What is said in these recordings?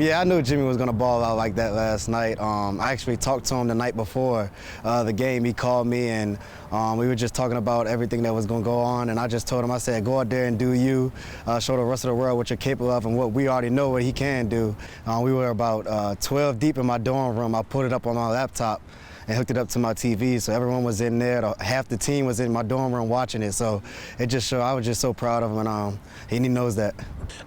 Yeah, I knew Jimmy was going to ball out like that last night. I actually talked to him the night before the game. He called me, and we were just talking about everything that was going to go on. And I just told him, I said, go out there and do you, show the rest of the world what you're capable of and what we already know what he can do. We were about 12 deep in my dorm room. I put it up on my laptop and hooked it up to my TV, so everyone was in there. Half the team was in my dorm room watching it, so it just showed. I was just so proud of him, and he knows that.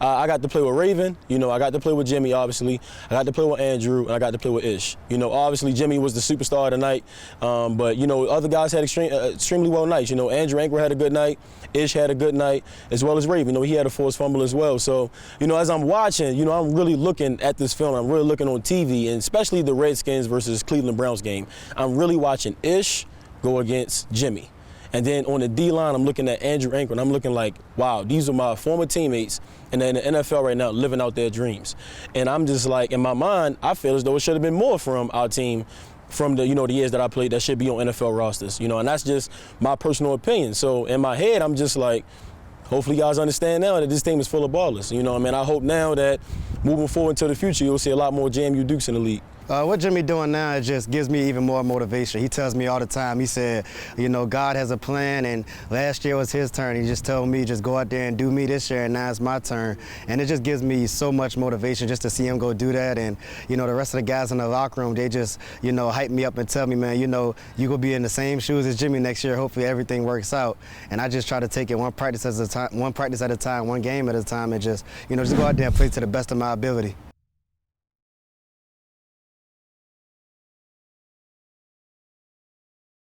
I got to play with Raven, I got to play with Jimmy, obviously. I got to play with Andrew, and I got to play with Ish. Obviously Jimmy was the superstar tonight, but, other guys had extremely well nights. Andrew Anchor had a good night, Ish had a good night, as well as Raven. He had a forced fumble as well. So, as I'm watching, I'm really looking at this film. I'm really looking on TV, and especially the Redskins versus Cleveland Browns game. I'm really watching Ish go against Jimmy. And then on the D-line, I'm looking at Andrew Anchor, and I'm looking like, wow, these are my former teammates, and they're in the NFL right now living out their dreams. And I'm just like, in my mind, I feel as though it should have been more from our team from the, the years that I played that should be on NFL rosters, and that's just my personal opinion. So in my head, I'm just like, hopefully you guys understand now that this team is full of ballers. I hope now that moving forward into the future, you'll see a lot more JMU Dukes in the league. What Jimmy doing now just gives me even more motivation. He tells me all the time, he said, God has a plan, and last year was his turn. He just told me, just go out there and do me this year, and now it's my turn. And it just gives me so much motivation just to see him go do that. And, the rest of the guys in the locker room, they just, hype me up and tell me, man, you're going to be in the same shoes as Jimmy next year. Hopefully everything works out. And I just try to take it one practice at a time, one game at a time, and just, just go out there and play to the best of my ability.